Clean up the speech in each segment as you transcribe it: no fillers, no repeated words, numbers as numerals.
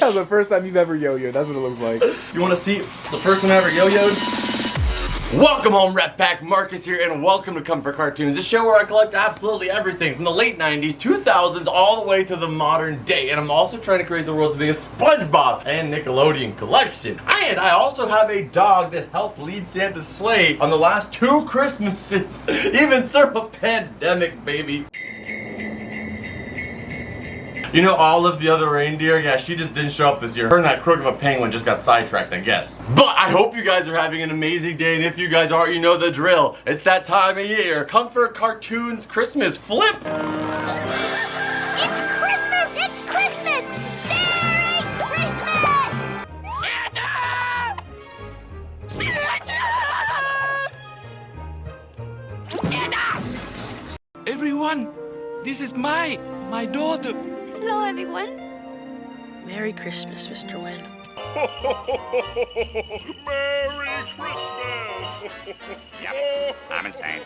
Yeah, the first time you've ever yo-yoed. That's what it looks like. You want to see the first time I ever yo-yoed? Welcome home, Rat Pack. Marcus here, and welcome to Comfort Cartoons, a show where I collect absolutely everything from the late 90s, 2000s, all the way to the modern day. And I'm also trying to create the world's biggest Spongebob and Nickelodeon collection. And I also have a dog that helped lead Santa's sleigh on the last 2 Christmases, even through a pandemic, baby. You know, all of the other reindeer, yeah, she just didn't show up this year. Her and that crook of a penguin just got sidetracked, I guess. But I hope you guys are having an amazing day, and if you guys aren't, you know the drill. It's that time of year. Comfort Cartoons Christmas Flip! It's Christmas! It's Christmas! Merry Christmas! Santa! Everyone, this is my daughter. Hello, everyone. Merry Christmas, Mr. Wynn. Merry Christmas! Yep, I'm insane.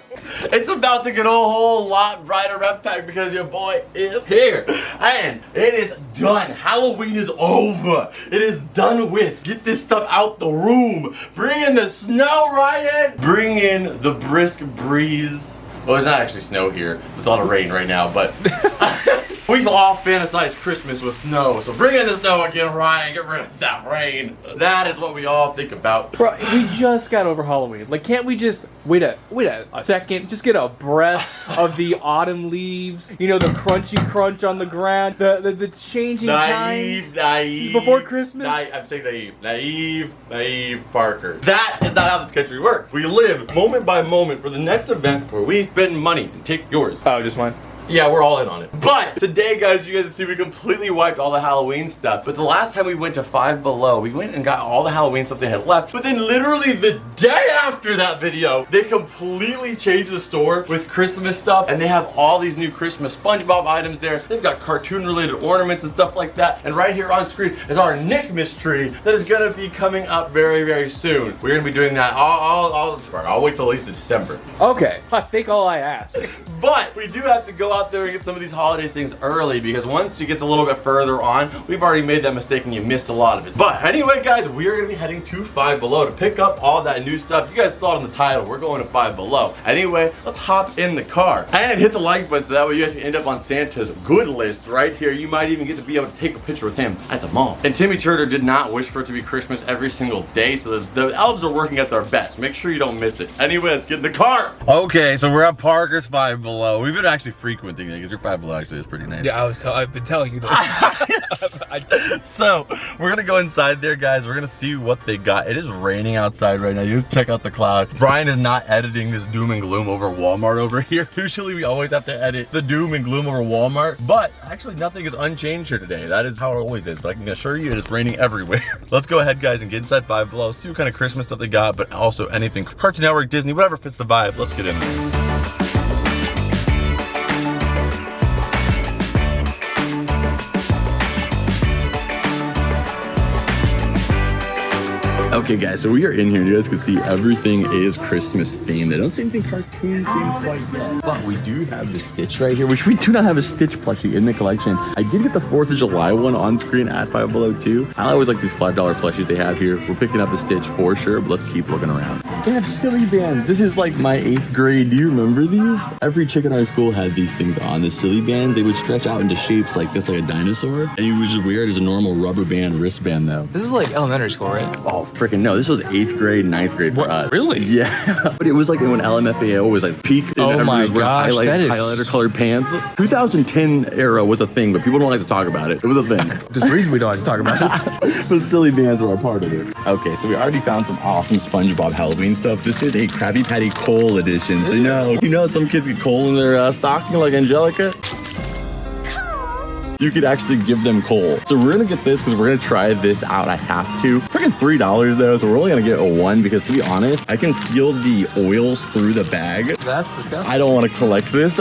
It's about to get a whole lot brighter, Rat Pack, because your boy is here. And it is done. Halloween is over. It is done with. Get this stuff out the room. Bring in the snow, Ryan. Bring in the brisk breeze. Well, there's not actually snow here. It's all the rain right now, but we've all fantasized Christmas with snow. So bring in the snow again, Ryan. Get rid of that rain. That is what we all think about. Bro, we just got over Halloween. Like, can't we just wait a second? Just get a breath of the autumn leaves. You know, the crunchy crunch on the ground. The changing Naive before Christmas. I'm saying naive Parker. That is not how this country works. We live moment by moment for the next event where we spend money and take yours. Oh, just mine. Yeah, we're all in on it. But today, guys, you guys see we completely wiped all the Halloween stuff. But the last time we went to Five Below, we went and got all the Halloween stuff they had left. But then literally the day after that video, they completely changed the store with Christmas stuff. And they have all these new Christmas SpongeBob items there. They've got cartoon-related ornaments and stuff like that. And right here on screen is our Nickmas tree that is gonna be coming up very, very soon. We're gonna be doing that. I'll wait till at least December. Okay, I think all I asked. But we do have to go out there and get some of these holiday things early, because once it gets a little bit further on, we've already made that mistake and you missed a lot of it. But anyway, guys, we are going to be heading to Five Below to pick up all that new stuff. You guys saw it in the title. We're going to Five Below. Anyway, let's hop in the car and hit the like button so that way you guys can end up on Santa's good list right here. You might even get to be able to take a picture with him at the mall. And Timmy Turner did not wish for it to be Christmas every single day, so the elves are working at their best. Make sure you don't miss it. Anyway, let's get in the car. Okay, so we're at Parker's Five Below. We've been actually frequenting it because your Five Below actually is pretty nice. Yeah, I've been telling you that. So we're gonna go inside there, guys. We're gonna see what they got. It is raining outside right now. You just check out the cloud. Brian is not editing this doom and gloom over Walmart over here. Usually we always have to edit the doom and gloom over Walmart, but actually nothing is unchanged here today. That is how it always is, but I can assure you it is raining everywhere. Let's go ahead, guys, and get inside Five Below, see what kind of Christmas stuff they got, but also anything Cartoon Network, Disney, whatever fits the vibe. Let's get in there. Okay, guys, so we are in here and you guys can see everything is Christmas themed. I don't see anything cartoon themed quite yet, but we do have the Stitch right here, which we do not have a Stitch plushie in the collection. I did get the 4th of July one on screen at Five Below too. I always like these $5 plushies they have here. We're picking up the Stitch for sure, but let's keep looking around. They have silly bands. This is like my 8th grade. Do you remember these? Every chick in our school had these things on. The silly bands, they would stretch out into shapes like this, like a dinosaur. And you would just wear it as a normal rubber band wristband though. This is like elementary school, right? Oh, freaking no. This was 8th grade, 9th grade for us. Really? Yeah. But it was like when LMFAO was like peak. Oh my gosh, that is... highlighter colored pants. 2010 era was a thing, but people don't like to talk about it. It was a thing. There's a reason we don't like to talk about it. But silly bands were a part of it. Okay, so we already found some awesome SpongeBob Halloween stuff. This is a Krabby Patty Coal edition. So you know some kids get coal in their stocking like Angelica? You could actually give them coal. So we're gonna get this because we're gonna try this out. I have to. Freaking $3 though, so we're only gonna get a 1 because to be honest, I can feel the oils through the bag. That's disgusting. I don't want to collect this,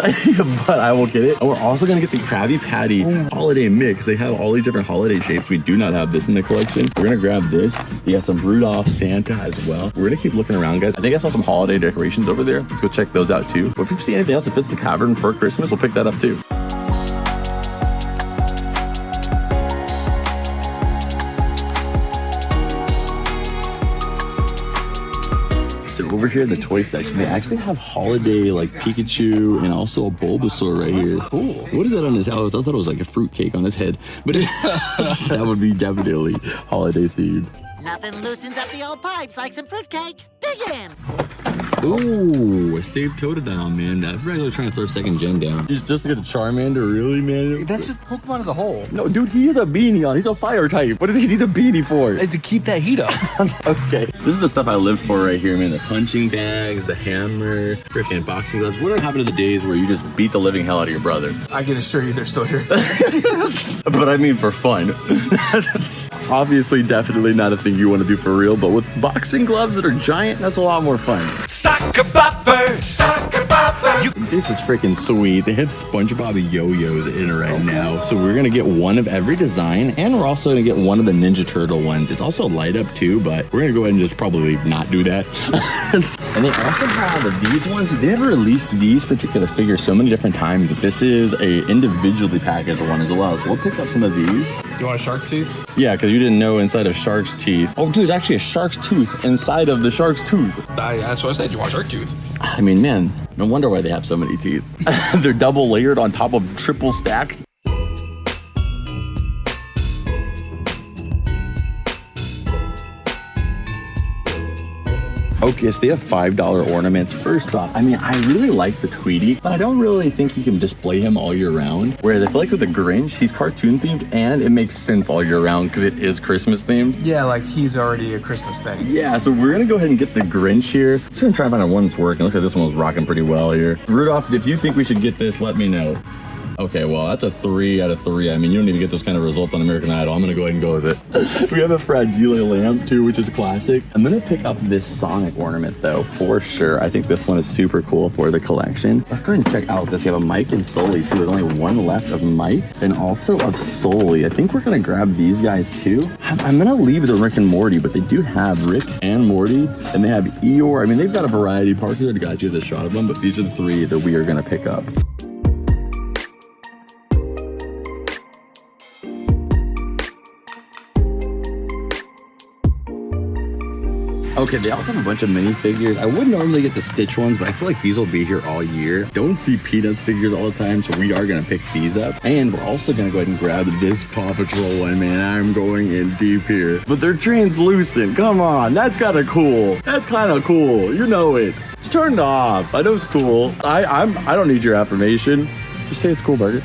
but I will get it. And we're also gonna get the Krabby Patty holiday mix. They have all these different holiday shapes. We do not have this in the collection. We're gonna grab this. We got some Rudolph, Santa as well. We're gonna keep looking around, guys. I think I saw some holiday decorations over there. Let's go check those out too. But if you see anything else that fits the cavern for Christmas, we'll pick that up too. so over here in the toy section, they actually have holiday like Pikachu and also a Bulbasaur right here. Cool. What is that on his head? I thought it was like a fruit cake on his head, but that would be definitely holiday themed. Nothing loosens up the old pipes like some fruitcake. Dig in. Ooh, save Totodile, man. That's regular trying to throw second gen down. Just to get the Charmander, really, man? That's just Pokemon as a whole. No, dude, he has a beanie on. He's a fire type. What does he need a beanie for? It's to keep that heat up. Okay. This is the stuff I live for right here, man. The punching bags, the hammer, freaking boxing gloves. What happened to the days where you just beat the living hell out of your brother? I can assure you they're still here. But I mean for fun. Obviously, definitely not a thing you want to do for real, but with boxing gloves that are giant, that's a lot more fun. Soccer bopper, soccer bopper. This is freaking sweet. They have Spongebob yo-yos in right now. So we're going to get one of every design, and we're also going to get one of the Ninja Turtle ones. It's also light up too, but we're going to go ahead and just probably not do that. And they also have these ones. They have released these particular figures so many different times, but this is a individually packaged one as well. So we'll pick up some of these. You want a shark tooth? Yeah, because you didn't know inside of shark's teeth. Oh, dude, there's actually a shark's tooth inside of the shark's tooth. That's what I said. You want a shark tooth? I mean, man, no wonder why they have so many teeth. They're double layered on top of triple stacked. Okay, so they have $5 ornaments. First off, I mean, I really like the Tweety, but I don't really think you can display him all year round. Whereas I feel like with the Grinch, he's cartoon themed and it makes sense all year round because it is Christmas themed. Yeah, like he's already a Christmas thing. Yeah, so we're gonna go ahead and get the Grinch here. Let's gonna try to find one that's working. Looks like this one was rocking pretty well here. Rudolph, if you think we should get this, let me know. Okay, well, that's a 3 out of 3. I mean, you don't even get those kind of results on American Idol. I'm gonna go ahead and go with it. We have a Fragile lamp too, which is classic. I'm gonna pick up this Sonic ornament though, for sure. I think this one is super cool for the collection. Let's go ahead and check out this. You have a Mike and Sully too. There's only one left of Mike and also of Sully. I think we're gonna grab these guys too. I'm gonna leave the Rick and Morty, but they do have Rick and Morty, and they have Eeyore. I mean, they've got a variety. Parker already got you a shot of them, but these are the 3 that we are gonna pick up. Okay, they also have a bunch of minifigures. I would normally get the Stitch ones, but I feel like these will be here all year. Don't see Peanuts figures all the time, so we are gonna pick these up. And we're also gonna go ahead and grab this Paw Patrol one, man. I'm going in deep here. But they're translucent, come on, that's kinda cool. That's kinda cool, you know it. Just turn it off, I know it's cool. I don't need your affirmation. Just say it's cool, Burger.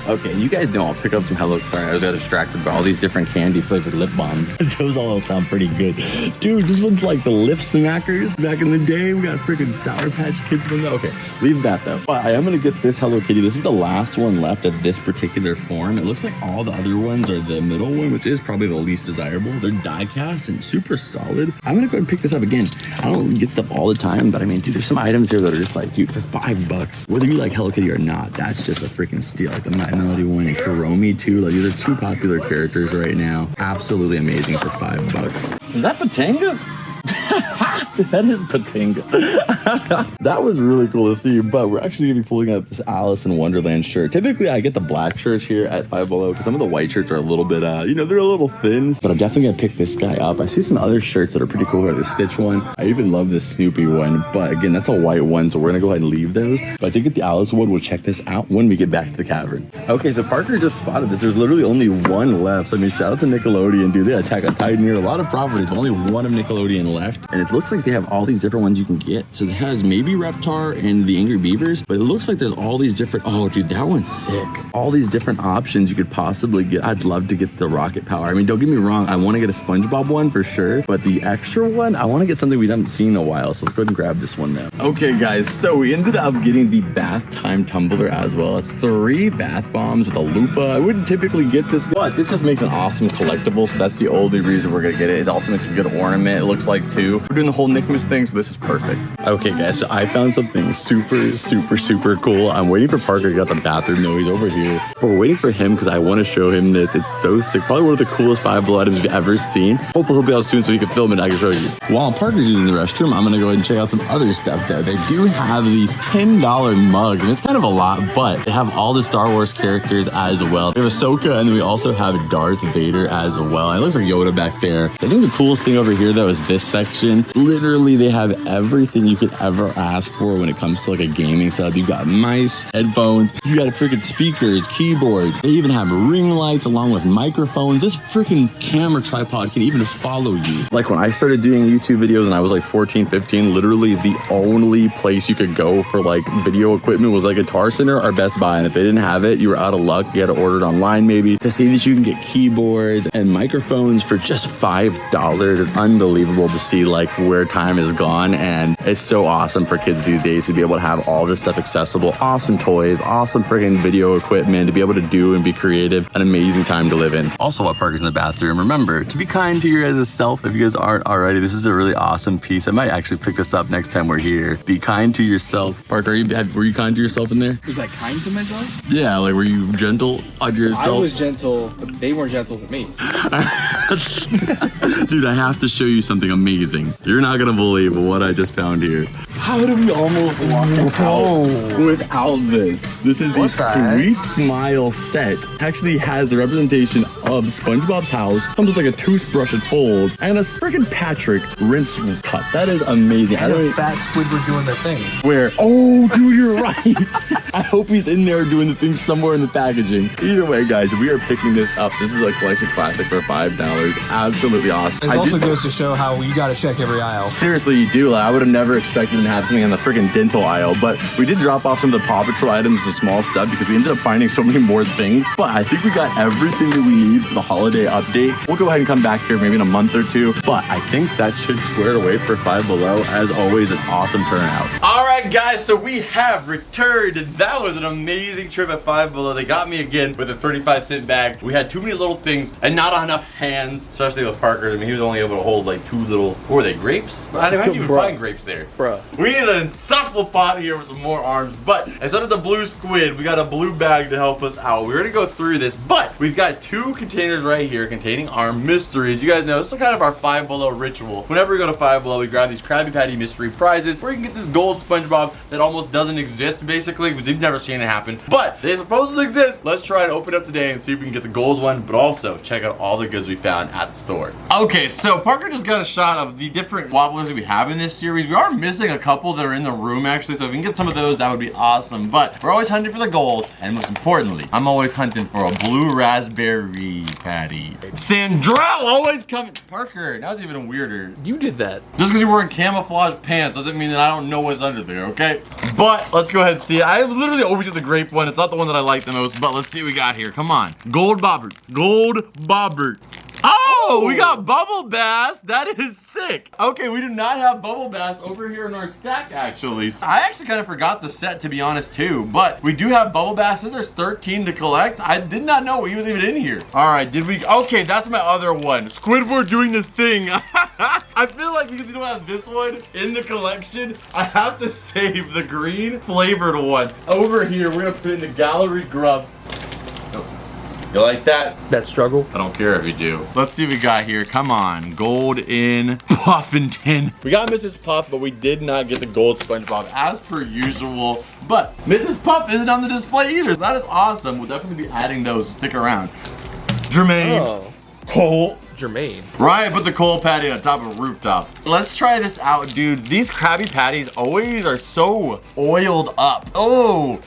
Okay, you guys know I'll pick up some Hello. Sorry, I was got distracted by all these different candy flavored lip balms. Those all sound pretty good. Dude, this one's like the lip smackers. Back in the day, we got freaking Sour Patch Kids one though. Okay, leave that though. But I am gonna get this Hello Kitty. This is the last one left of this particular form. It looks like all the other ones are the middle one, which is probably the least desirable. They're die cast and super solid. I'm gonna go ahead and pick this up again. I don't get stuff all the time, but I mean, dude, there's some items here that are just like, dude, for $5. Whether you like Hello Kitty or not, that's just a freaking steal. Like the Melody one and Kuromi too. Like, these are 2 popular characters right now. Absolutely amazing for $5. Is that Patanga? That is Patanga. That was really cool to see, but we're actually gonna be pulling out this Alice in Wonderland shirt. Typically I get the black shirts here at Five Below because some of the white shirts are a little bit you know, they're a little thin, but I'm definitely gonna pick this guy up. I see some other shirts that are pretty cool, like the Stitch one. I even love this Snoopy one, but again, that's a white one, so we're gonna go ahead and leave those. But I did get the Alice one. We'll check this out when we get back to the cavern. Okay, so Parker just spotted this. There's literally only one left, so I mean, shout out to Nickelodeon, dude. They Attack on Titan here, a lot of properties, but only one of Nickelodeon left, and it looks like they have all these different ones you can get. So it has maybe Reptar and the Angry Beavers, but it looks like there's all these different, oh dude, that one's sick. All these different options you could possibly get. I'd love to get the Rocket Power. I mean, don't get me wrong, I want to get a SpongeBob one for sure, but the extra one, I want to get something we haven't seen in a while, so let's go ahead and grab this one now. Okay guys, so we ended up getting the Bath Time Tumbler as well. It's 3 bath bombs with a loofah. I wouldn't typically get this, but this just makes an awesome collectible, so that's the only reason we're gonna get it. It also makes a good ornament, it looks like too. We're doing the whole Nickmas thing, so this is perfect. Okay guys, so I found something super cool. I'm waiting for Parker to get out the bathroom though, he's over here. But we're waiting for him because I want to show him this. It's so sick, probably one of the coolest Five Below items we've ever seen. Hopefully he'll be out soon so he can film it and I can show you. While Parker's using the restroom, I'm gonna go ahead and check out some other stuff though. They do have these $10 mugs, and it's kind of a lot, but they have all the Star Wars characters as well. We have Ahsoka, and then we also have Darth Vader as well. And it looks like Yoda back there. I think the coolest thing over here though is this section. literally, they have everything you could ever ask for when it comes to like a gaming setup. You've got mice, headphones, you got freaking speakers, keyboards. They even have ring lights along with microphones. This freaking camera tripod can even follow you. Like when I started doing YouTube videos and I was like 14, 15, literally the only place you could go for like video equipment was like Guitar Center or Best Buy. And if they didn't have it, you were out of luck. You had to order it online maybe. To see that you can get keyboards and microphones for just $5 is unbelievable to see like where time has gone. And it's so awesome for kids these days to be able to have all this stuff accessible. Awesome toys, awesome freaking video equipment to be able to do and be creative. An amazing time to live in. Also, while Parker's in the bathroom, remember to be kind to your guys' self. If you guys aren't already, this is a really awesome piece. I might actually pick this up next time we're here. Be kind to yourself. Parker, were you kind to yourself in there? Was I kind to myself? Yeah, like were you gentle on yourself? I was gentle, but they weren't gentle to me. Dude, I have to show you something amazing. You're not gonna believe what I just found here. How did we almost walk out without this? This is the Sweet Smile set. Actually has the representation of SpongeBob's house. Comes with like a toothbrush and fold and a freaking Patrick rinse cup. That is amazing. And a fat Squidward doing their thing. Where? Oh, dude, you're right. I hope he's in there doing the thing somewhere in the packaging. Either way, guys, we are picking this up. This is a collection classic for $5. Absolutely awesome. It also goes to show how you gotta check every aisle. Seriously, you do. Like, I would have never expected to have something on the freaking dental aisle, but we did drop off some of the Paw Patrol items, some small stuff, because we ended up finding so many more things. But I think we got everything that we need for the holiday update. We'll go ahead and come back here maybe in a month or two, but I think that should square it away for Five Below. As always, an awesome turnout. All right, guys, so we have returned. That was an amazing trip at Five Below. They got me again with a 35-cent bag. We had too many little things and not enough hands, especially with Parker. I mean, he was only able to hold like two little, what were they, grapes? I didn't even find grapes there. Bruh. We need an insufferable pot here with some more arms, but instead of the blue squid, we got a blue bag to help us out. We're gonna go through this, but we've got two containers right here containing our mysteries. You guys know, this is kind of our Five Below ritual. Whenever we go to Five Below, we grab these Krabby Patty mystery prizes where you can get this gold SpongeBob that almost doesn't exist, basically, because you've never seen it happen, but they supposedly exist. Let's try and open it up today and see if we can get the gold one, but also check out all the goods we found at the store. Okay, so Parker just got a shot of the different wobblers that we have in this series. We are missing a couple that are in the room, actually, so if we can get some of those, that would be awesome, but we're always hunting for the gold, and most importantly, I'm always hunting for a blue raspberry patty. Sandrell always coming. Parker, now it's even weirder. You did that. Just because you're wearing camouflage pants doesn't mean that I don't know what's under there, okay? But let's go ahead and see. I literally always get the grape one. It's not the one that I like the most, but let's see what we got here. Come on. Gold bobbert. Gold bobbert. Oh, we got Bubble Bass. That is sick. Okay, we do not have Bubble Bass over here in our stack, actually. I actually kind of forgot the set, to be honest, too. But we do have Bubble Bass. There's 13 to collect. I did not know he was even in here. All right, did we? Okay, that's my other one. Squidward doing the thing. I feel like because we don't have this one in the collection, I have to save the green flavored one. Over here, we're going to put in the Gallery Grub. You like that? That struggle? I don't care if you do. Let's see what we got here. Come on. Gold in Puffington. We got Mrs. Puff, but we did not get the gold SpongeBob as per usual. But Mrs. Puff isn't on the display either. So that is awesome. We'll definitely be adding those. Stick around. Jermaine. Oh. Cole. Jermaine. Ryan put the coal patty on top of a rooftop. Let's try this out, dude. These Krabby Patties always are so oiled up. Oh,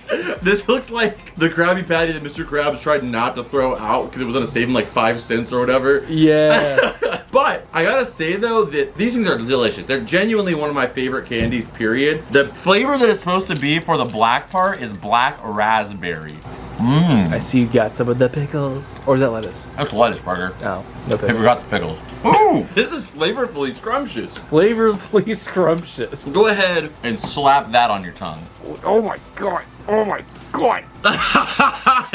this looks like the Krabby Patty that Mr. Krabs tried not to throw out because it was gonna save him like 5 cents or whatever. Yeah. But I gotta say though that these things are delicious. They're genuinely one of my favorite candies, period. The flavor that it's supposed to be for the black part is black raspberry. I see you got some of the pickles. Or is that lettuce? That's lettuce, Parker. Oh, no I pickles. forgot the pickles. Ooh, this is flavorfully scrumptious. Flavorfully scrumptious. Go ahead and slap that on your tongue. Oh my god. Oh my god.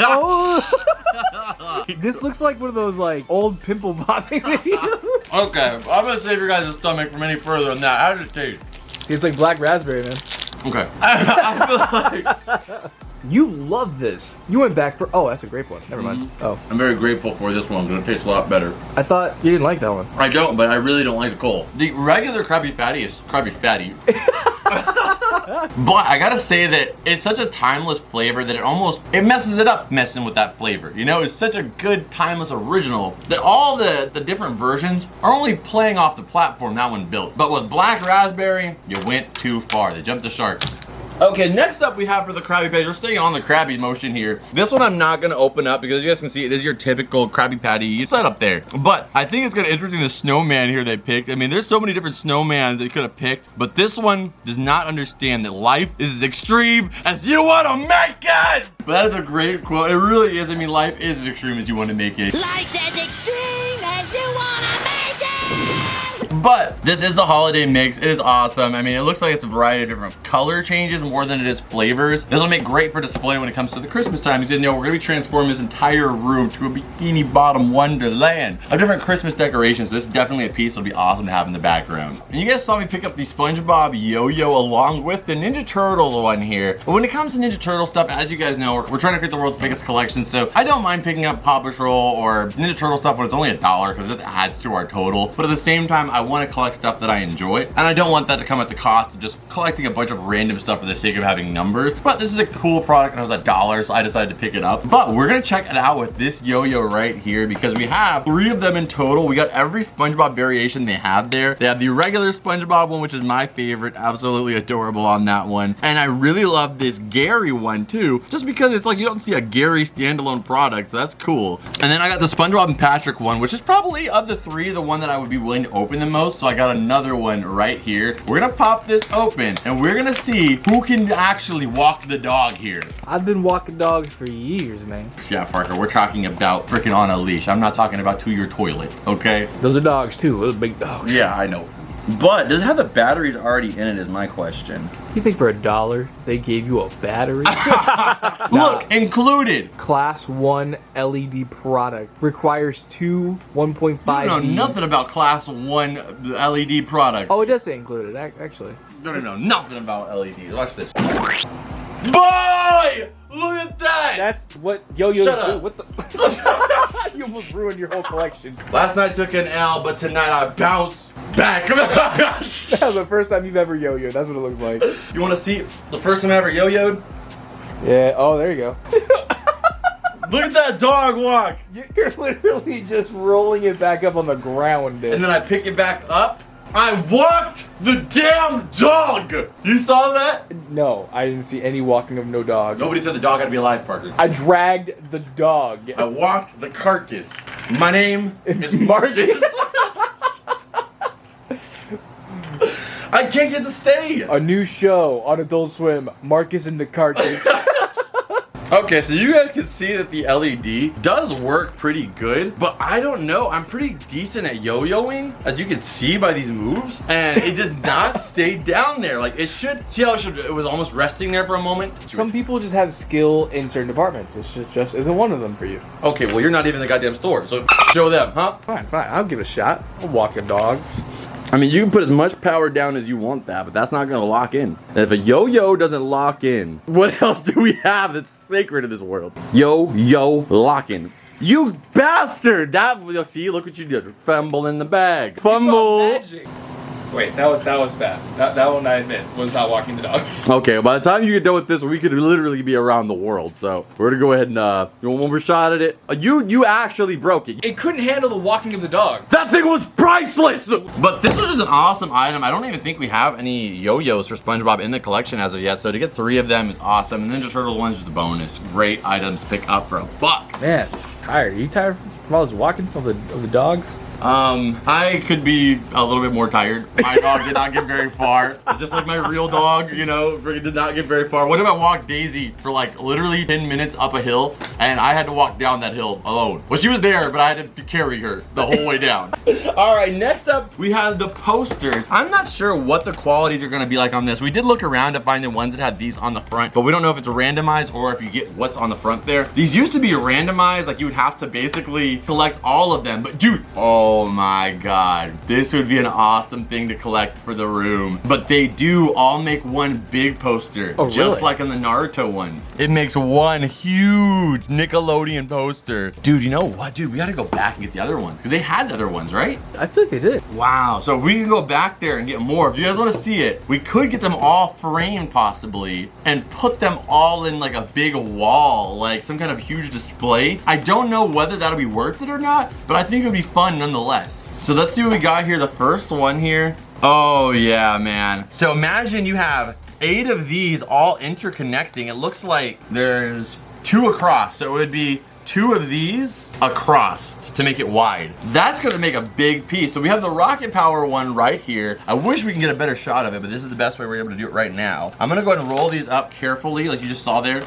Oh. This looks like one of those like old pimple popping videos. Okay, I'm gonna save your guys' stomach from any further than that. How does it taste? It's like black raspberry, man. Okay. I feel like You love this. You went back for. Oh, that's a grape one. Never mind. Oh, I'm very grateful for this one because it tastes a lot better. I thought you didn't like that one. I don't, but I really don't like the coal. The regular Krabby Patty is Krabby Patty. But I gotta say that it's such a timeless flavor that it messes it up messing with that flavor. You know, it's such a good timeless original that all the different versions are only playing off the platform that one built. But with black raspberry, you went too far. They jumped the shark. Okay, next up we have for the Krabby Patty, we're staying on the Krabby motion here. This one I'm not gonna open up because you guys can see it is your typical Krabby Patty setup there. But I think it's gonna interesting the snowman here they picked. I mean, there's so many different snowmans they could have picked, but this one does not understand that life is as extreme as you wanna make it! But that is a great quote, it really is. I mean, life is as extreme as you wanna make it. Life's as extreme as you wanna make it! But this is the holiday mix. It is awesome. I mean, it looks like it's a variety of different color changes more than it is flavors. This will make great for display when it comes to the Christmas time. Because, you know, we're gonna be transforming this entire room to a bikini bottom wonderland of different Christmas decorations. So this is definitely a piece that'll be awesome to have in the background. And you guys saw me pick up the Spongebob yo-yo along with the Ninja Turtles one here. But when it comes to Ninja Turtle stuff, as you guys know, we're trying to create the world's biggest collection. So I don't mind picking up Paw Patrol or Ninja Turtle stuff when it's only $1 because it just adds to our total. But at the same time, I want to collect stuff that I enjoy, and I don't want that to come at the cost of just collecting a bunch of random stuff for the sake of having numbers. But this is a cool product and it was $1, so I decided to pick it up. But we're gonna check it out with this yo-yo right here because we have 3 of them in total. We got every SpongeBob variation they have there. They have the regular SpongeBob one, which is my favorite, absolutely adorable on that one. And I really love this Gary one too, just because it's like you don't see a Gary standalone product, so that's cool. And then I got the SpongeBob and Patrick one, which is probably of the 3 the one that I would be willing to open the most. So I got another one right here. We're gonna pop this open and we're gonna see who can actually walk the dog here. I've been walking dogs for years, man. Yeah, Parker, we're talking about freaking on a leash. I'm not talking about to your toilet, okay? Those are dogs too, those big dogs. Yeah, I know. But does it have the batteries already in it is my question. You think for $1 they gave you a battery? Look, included. Class 1 LED product. Requires 2 1.5. You know nothing about class 1 LED product. Oh, it does say included, actually. You don't know nothing about LEDs. Watch this. Boy! Look at that! That's what yo-yos Shut do. up. What the? You almost ruined your whole collection. Last night took an L, but tonight I bounce back. That was the first time you've ever yo-yoed. That's what it looks like. You want to see the first time I ever yo-yoed? Yeah. Oh, there you go. Look at that dog walk. You're literally just rolling it back up on the ground, dude. And then I pick it back up. I walked the damn dog. You saw that? No, I didn't see any walking of no dog. Nobody said the dog had to be alive, Parker. I dragged the dog. I walked the carcass. My name is Marcus. I can't get to stay. A new show on Adult Swim. Marcus and the Carcass. Okay, so you guys can see that the LED does work pretty good, but I don't know, I'm pretty decent at yo-yoing, as you can see by these moves, and it does not stay down there. Like it should, see how it was almost resting there for a moment? Some people just have skill in certain departments. This just isn't one of them for you. Okay, well you're not even in the goddamn store, so show them, huh? Fine, I'll give it a shot. I'll walk a dog. I mean, you can put as much power down as you want that, but that's not gonna lock in. And if a yo-yo doesn't lock in, what else do we have that's sacred in this world? Yo-yo locking. You bastard! See, look what you did. Fumble in the bag. Fumble. Wait, that was bad. That one I admit was not walking the dog. Okay, by the time you get done with this, we could literally be around the world. So we're gonna go ahead and you want one more shot at it? You actually broke it. It couldn't handle the walking of the dog. That thing was priceless! But this was just an awesome item. I don't even think we have any yo-yos for SpongeBob in the collection as of yet. So to get 3 of them is awesome. And Ninja Turtle one's just a bonus. Great items to pick up for $1. Man, tired. Are you tired from all this walking of the dogs? I could be a little bit more tired. My dog did not get very far. Just like my real dog, you know, did not get very far. What if I walked Daisy for like literally 10 minutes up a hill and I had to walk down that hill alone? Well, she was there, but I had to carry her the whole way down. All right, next up, we have the posters. I'm not sure what the qualities are gonna be like on this. We did look around to find the ones that had these on the front, but we don't know if it's randomized or if you get what's on the front there. These used to be randomized, like you would have to basically collect all of them, but dude, oh Oh my god. This would be an awesome thing to collect for the room. But they do all make one big poster. Oh, just really? like in the Naruto ones. It makes one huge Nickelodeon poster. Dude, you know what, dude? We gotta go back and get the other ones. Because they had other ones, right? I feel like they did. Wow. So we can go back there and get more. If you guys want to see it, we could get them all framed possibly and put them all in like a big wall, like some kind of huge display. I don't know whether that'll be worth it or not, but I think it would be fun nonetheless. So let's see what we got here. The first one here. Oh yeah, man. So imagine you have 8 of these all interconnecting. It looks like there's 2 across. So it would be 2 of these across to make it wide. That's gonna make a big piece. So we have the rocket power one right here. I wish we can get a better shot of it, but this is the best way we're able to do it right now. I'm gonna go ahead and roll these up carefully like you just saw there.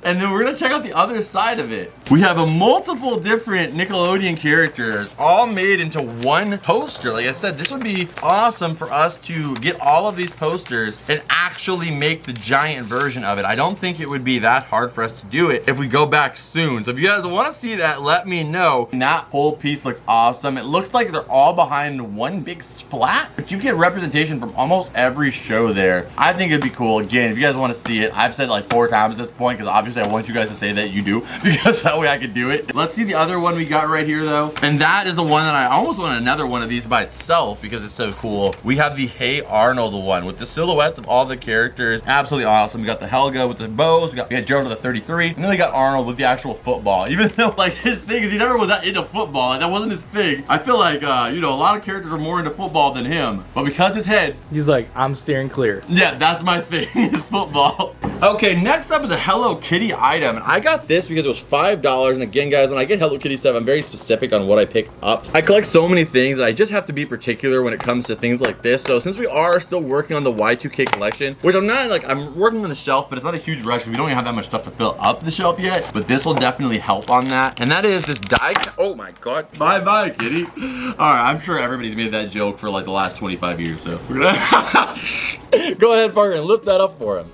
And then we're gonna check out the other side of it. We have a multiple different Nickelodeon characters all made into one poster. Like I said, this would be awesome for us to get all of these posters and actually make the giant version of it. I don't think it would be that hard for us to do it if we go back soon. So if you guys want to see that, let me know. And that whole piece looks awesome. It looks like they're all behind one big splat, but you get representation from almost every show there. I think it'd be cool. Again, if you guys want to see it, I've said it like 4 times at this point because obviously I want you guys to say that you do because that way I could do it. Let's see the other one we got right here though. And that is the one that I almost want another one of these by itself because it's so cool. We have the Hey Arnold one with the silhouettes of all the characters. Absolutely awesome. We got the Helga with the bows. We got Joe to the 33. And then we got Arnold with the actual football. Even though like his thing is he never was that into football. Like, that wasn't his thing. I feel like, you know, a lot of characters are more into football than him. But because his head. He's like, I'm steering clear. Yeah, that's my thing is football. Okay, next up is a Hello Kitty item. And I got this because it was $5. And again, guys, when I get Hello Kitty stuff, I'm very specific on what I pick up. I collect so many things that I just have to be particular when it comes to things like this. So since we are still working on the Y2K collection, which I'm not like, I'm working on the shelf, but it's not a huge rush because we don't even have that much stuff to fill up the shelf yet. But this will definitely help on that. And that is this die. Oh my God. Bye-bye, kitty. All right, I'm sure everybody's made that joke for like the last 25 years. So we're gonna go ahead, Parker, and lift that up for him.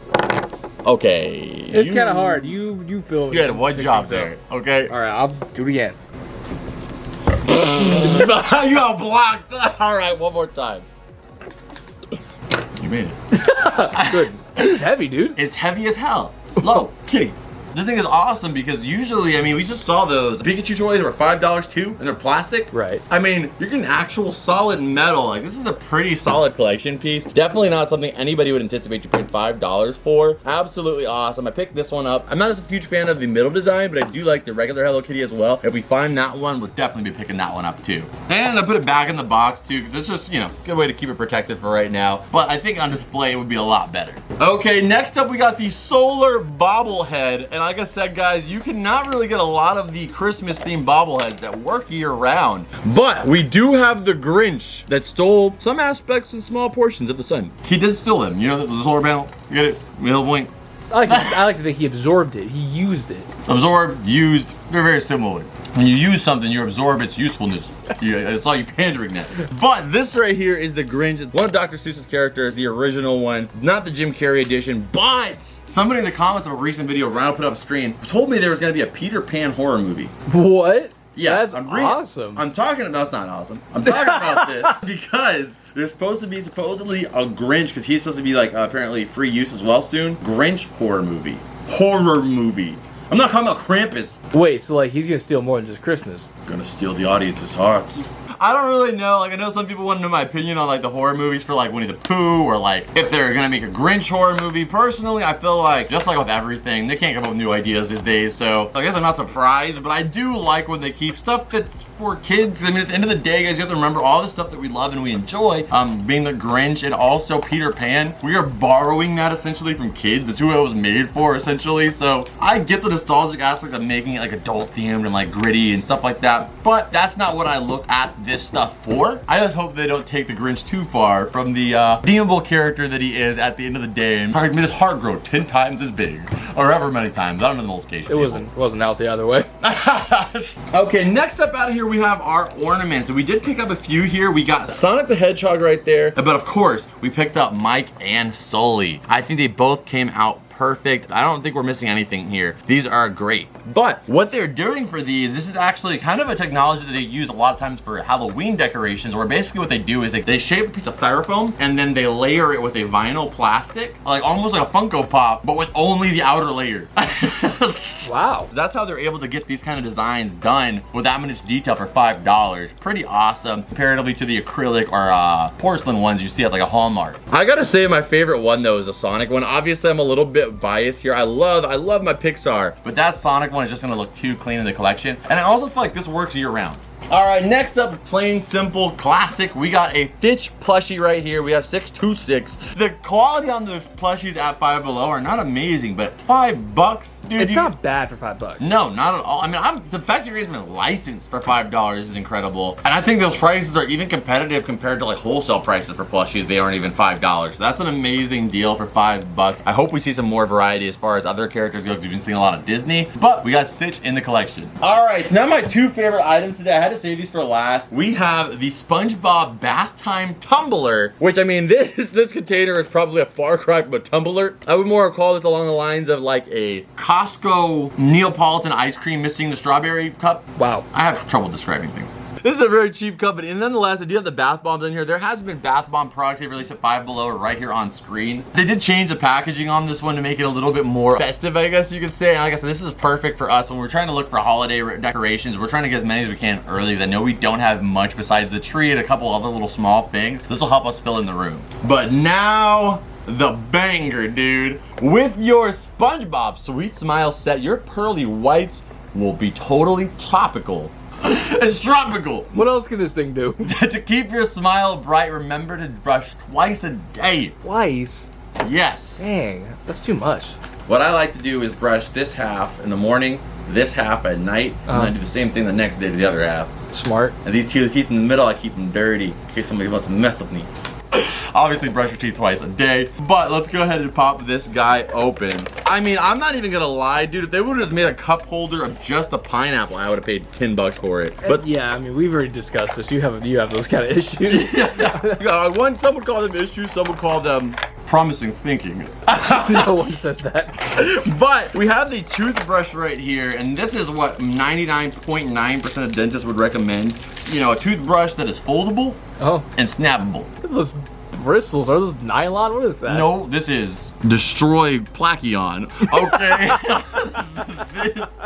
Okay. It's kind of hard. You feel. You had one job there. Okay. All right, I'll do it again. You got blocked. All right, one more time. You made it. Good. It's heavy, dude. It's heavy as hell. Low, kitty. This thing is awesome because usually, I mean, we just saw those Pikachu toys that were $5 too, and they're plastic. Right. I mean, you're getting actual solid metal. Like, this is a pretty solid collection piece. Definitely not something anybody would anticipate you paying $5 for. Absolutely awesome. I picked this one up. I'm not a huge fan of the middle design, but I do like the regular Hello Kitty as well. If we find that one, we'll definitely be picking that one up too. And I put it back in the box too, because it's just, you know, a good way to keep it protected for right now. But I think on display, it would be a lot better. Okay, next up, we got the solar bobblehead. And like I said, guys, you cannot really get a lot of the Christmas themed bobbleheads that work year round. But we do have the Grinch that stole some aspects and small portions of the sun. He did steal them. You know, the solar panel. You get it? Middle point. I like to think he absorbed it. He used it. Absorb, used, very, very similar. When you use something, you absorb its usefulness. It's all you pandering now. But this right here is the Grinch. It's one of Dr. Seuss's characters, the original one, not the Jim Carrey edition. But somebody in the comments of a recent video Ronald put up screen told me there was going to be a Peter Pan horror movie. What? Yeah, that's awesome. I'm talking about, that's not awesome. I'm talking about this because there's supposed to be supposedly a Grinch, because he's supposed to be like apparently free use as well soon. Grinch horror movie. Horror movie. I'm not talking about Krampus. Wait, so like he's gonna steal more than just Christmas? Gonna steal the audience's hearts. I don't really know. Like, I know some people want to know my opinion on like the horror movies for like Winnie the Pooh, or like if they're gonna make a Grinch horror movie. Personally, I feel like just like with everything, they can't come up with new ideas these days. So I guess I'm not surprised, but I do like when they keep stuff that's for kids. I mean, at the end of the day, guys, you have to remember all the stuff that we love and we enjoy. Being the Grinch and also Peter Pan, we are borrowing that essentially from kids. It's who it was made for, essentially. So I get the nostalgic aspect of making it like adult themed and like gritty and stuff like that, but that's not what I look at this stuff for. I just hope they don't take the Grinch too far from the deemable character that he is at the end of the day and make his heart grow 10 times as big, or however many times. I don't know the multiplication. It wasn't out the other way. Okay, next up out of here we have our ornaments, and we did pick up a few here. We got Sonic the Hedgehog right there, but of course we picked up Mike and Sully. I think they both came out perfect. I don't think we're missing anything here. These are great. But what they're doing for these, this is actually kind of a technology that they use a lot of times for Halloween decorations, where basically what they do is they shape a piece of styrofoam and then they layer it with a vinyl plastic, like almost like a Funko Pop, but with only the outer layer. Wow. That's how they're able to get these kind of designs done with that much detail for $5. Pretty awesome comparatively to the acrylic or porcelain ones you see at like a Hallmark. I gotta say my favorite one though is a Sonic one. Obviously I'm a little bit biased here. I love my Pixar, but that Sonic one is just gonna look too clean in the collection. And I also feel like this works year round. All right, next up, plain simple classic. We got a Stitch plushie right here. We have 626. The quality on the plushies at Five Below are not amazing, but $5, dude. It's not bad for $5. No, not at all. I mean, the fact you're getting them licensed for $5 is incredible. And I think those prices are even competitive compared to like wholesale prices for plushies. They aren't even $5. So that's an amazing deal for $5. I hope we see some more variety as far as other characters go, because we've been seeing a lot of Disney, but we got Stitch in the collection. All right, so now my two favorite items today. I had to save these for last. We have the SpongeBob Bath Time Tumbler, which I mean, this container is probably a far cry from a tumbler. I would more call this along the lines of like a Costco Neapolitan ice cream missing the strawberry cup. Wow. I have trouble describing things. This is a very cheap company, and nonetheless, I do have the bath bombs in here. There has been bath bomb products they released at Five Below right here on screen. They did change the packaging on this one to make it a little bit more festive, I guess you could say. And like I said, this is perfect for us when we're trying to look for holiday decorations. We're trying to get as many as we can early. I know we don't have much besides the tree and a couple other little small things. This will help us fill in the room. But now, the banger, dude. With your SpongeBob Sweet Smile set, your pearly whites will be totally topical. It's tropical. What else can this thing do? To keep your smile bright, remember to brush twice a day. Twice? Yes. Dang, that's too much. What I like to do is brush this half in the morning, this half at night, and then do the same thing the next day to the other half. Smart. And these two teeth in the middle, I keep them dirty in case somebody wants to mess with me. Obviously brush your teeth twice a day, but let's go ahead and pop this guy open. I mean, I'm not even gonna lie, dude. If they would have just made a cup holder of just a pineapple, I would have paid $10 for it. But yeah, I mean, we've already discussed this. You have those kind of issues. Some would call them issues, some would call them promising thinking. No one says that. But we have the toothbrush right here, and this is what 99.9% of dentists would recommend. You know, a toothbrush that is foldable and snappable. Those bristles, are those nylon? What is that? No, this is destroy plaquion. Okay. This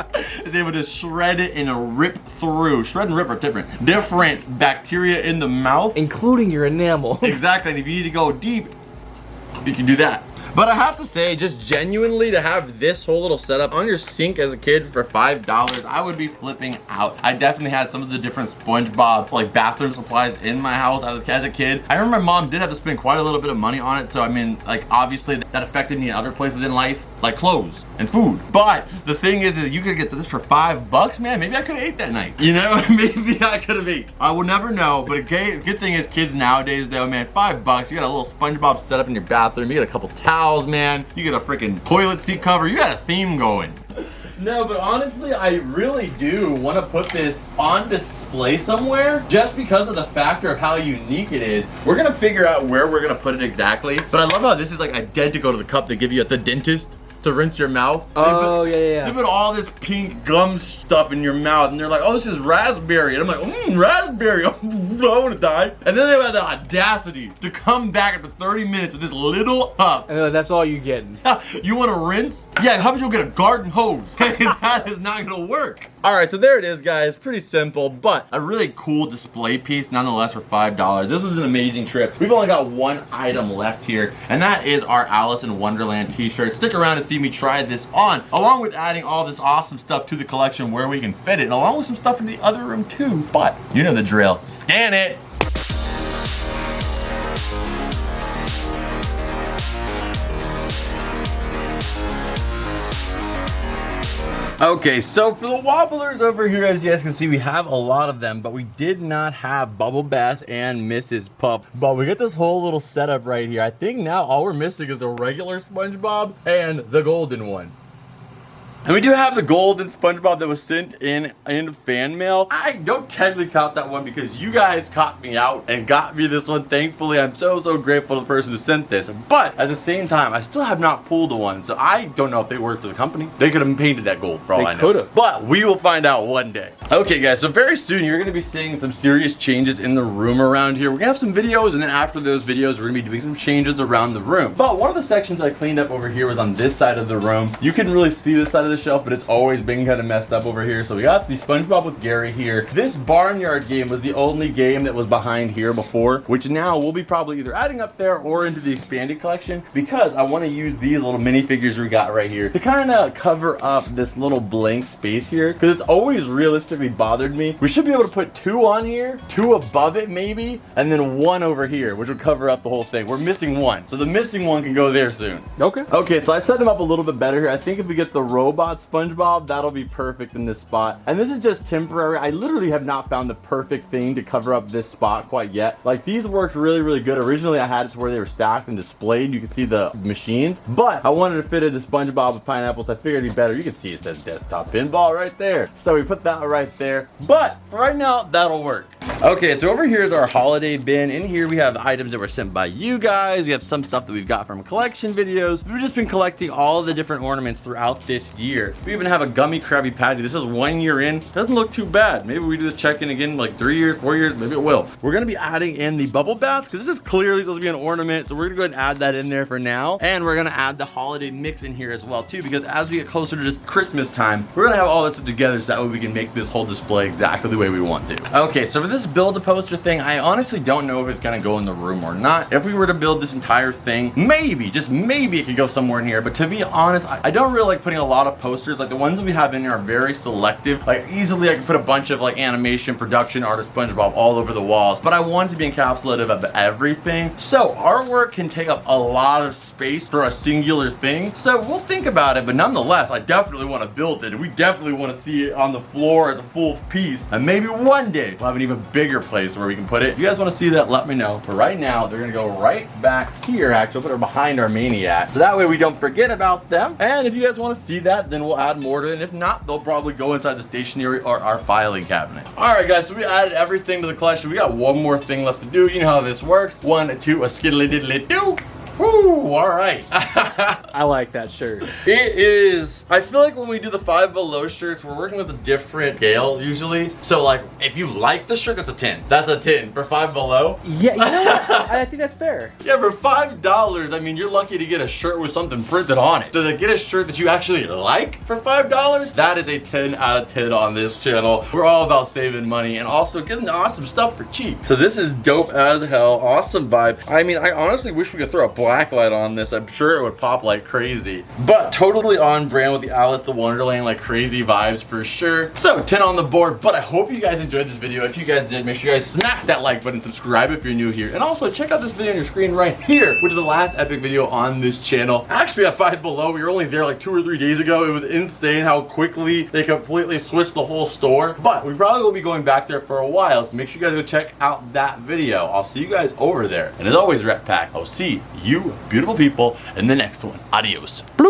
is able to shred it and rip through. Shred and rip are different. Different bacteria in the mouth, including your enamel. Exactly. And if you need to go deep, you can do that. But I have to say, just genuinely to have this whole little setup on your sink as a kid for $5, I would be flipping out. I definitely had some of the different SpongeBob like bathroom supplies in my house as a kid. I remember my mom did have to spend quite a little bit of money on it. So I mean, like obviously that affected me in other places in life, like clothes and food. But the thing is you could get this for $5, man. Maybe I could have ate that night. You know, maybe I could have ate. I will never know. But a good thing is kids nowadays though, man, $5, you got a little SpongeBob setup in your bathroom. You got a couple towels, man. You get a freaking toilet seat cover. You got a theme going. No, but honestly, I really do want to put this on display somewhere just because of the factor of how unique it is. We're going to figure out where we're going to put it exactly. But I love how this is like identical to the cup they give you at the dentist to rinse your mouth. Oh, yeah. They put all this pink gum stuff in your mouth and they're like, oh, this is raspberry. And I'm like, raspberry. I want to die. And then they have the audacity to come back after 30 minutes with this little cup. And that's all you get. You want to rinse? Yeah, how about you get a garden hose? That is not going to work. All right, so there it is, guys. Pretty simple, but a really cool display piece nonetheless for $5. This was an amazing trip. We've only got one item left here, and that is our Alice in Wonderland t-shirt. Stick around to see me try this on, along with adding all this awesome stuff to the collection where we can fit it, and along with some stuff in the other room too. But you know the drill. Scan it. Okay, so for the Wobblers over here, as you guys can see, we have a lot of them, but we did not have Bubble Bass and Mrs. Puff. But we got this whole little setup right here. I think now all we're missing is the regular SpongeBob and the golden one. And we do have the golden SpongeBob that was sent in fan mail. I don't technically count that one because you guys caught me out and got me this one. Thankfully, I'm so grateful to the person who sent this. But at the same time, I still have not pulled one, so I don't know if they work for the company. They could have painted that gold for all I know. Could have. But we will find out one day. Okay, guys, so very soon you're gonna be seeing some serious changes in the room around here. We're gonna have some videos, and then after those videos, we're gonna be doing some changes around the room. But one of the sections I cleaned up over here was on this side of the room. You can really see this side of the shelf, but it's always been kind of messed up over here. So we got the SpongeBob with Gary here. This barnyard game was the only game that was behind here before, which now we'll be probably either adding up there or into the expanded collection, because I want to use these little minifigures we got right here to kind of cover up this little blank space here, because it's always realistically bothered me. We should be able to put 2 on here, 2 above it maybe, and then 1 over here, which would cover up the whole thing. We're missing 1, so the missing 1 can go there soon. Okay, so I set them up a little bit better here. I think if we get the robot SpongeBob, that'll be perfect in this spot. And this is just temporary. I literally have not found the perfect thing to cover up this spot quite yet. Like, these worked really good. Originally, I had it to where they were stacked and displayed. You can see the machines, but I wanted to fit in the SpongeBob with pineapples. I figured it'd be better. You can see it says desktop pinball right there. So we put that right there. But for right now, that'll work. Okay, so over here is our holiday bin. In here, we have items that were sent by you guys. We have some stuff that we've got from collection videos. We've just been collecting all the different ornaments throughout this year. We even have a gummy Krabby Patty. This is 1 year in. Doesn't look too bad. Maybe we do this check-in again in like 3 years, 4 years. Maybe it will. We're going to be adding in the bubble bath because this is clearly supposed to be an ornament. So we're going to go ahead and add that in there for now. And we're going to add the holiday mix in here as well too, because as we get closer to just Christmas time, we're going to have all this together so that way we can make this whole display exactly the way we want to. Okay, so for this build a poster thing, I honestly don't know if it's going to go in the room or not. If we were to build this entire thing, maybe, just maybe it could go somewhere in here. But to be honest, I don't really like putting a lot of posters. Like the ones that we have in here are very selective. Like easily I could put a bunch of like animation, production, artist SpongeBob all over the walls, but I want it to be encapsulative of everything. So artwork can take up a lot of space for a singular thing. So we'll think about it, but nonetheless, I definitely want to build it. We definitely want to see it on the floor as a full piece. And maybe one day we'll have an even bigger place where we can put it. If you guys want to see that, let me know. For right now, they're going to go right back here, actually. Put her behind our Maniac. So that way we don't forget about them. And if you guys want to see that, then we'll add more to it. And if not, they'll probably go inside the stationery or our filing cabinet. Alright guys, so we added everything to the collection. We got one more thing left to do. You know how this works. 1, 2, a skiddly diddly do. Woo, all right. I like that shirt. It is, I feel like when we do the 5 Below shirts, we're working with a different scale usually. So like, if you like the shirt, that's a 10. That's a 10 for 5 Below. Yeah, you know what? I think that's fair. Yeah, for $5, I mean, you're lucky to get a shirt with something printed on it. So to get a shirt that you actually like for $5, that is a 10 out of 10 on this channel. We're all about saving money and also getting the awesome stuff for cheap. So this is dope as hell. Awesome vibe. I mean, I honestly wish we could throw a black light on this. I'm sure it would pop like crazy, but totally on brand with the Alice the Wonderland, like crazy vibes for sure. So 10 on the board, but I hope you guys enjoyed this video. If you guys did, make sure you guys smack that like button, subscribe if you're new here, and also check out this video on your screen right here, which is the last epic video on this channel. Actually at 5 Below, we were only there like 2 or 3 days ago. It was insane how quickly they completely switched the whole store, but we probably will be going back there for a while, so make sure you guys go check out that video. I'll see you guys over there, and as always, Rep Pack, I'll see you beautiful people in the next one. Adios. Bloop.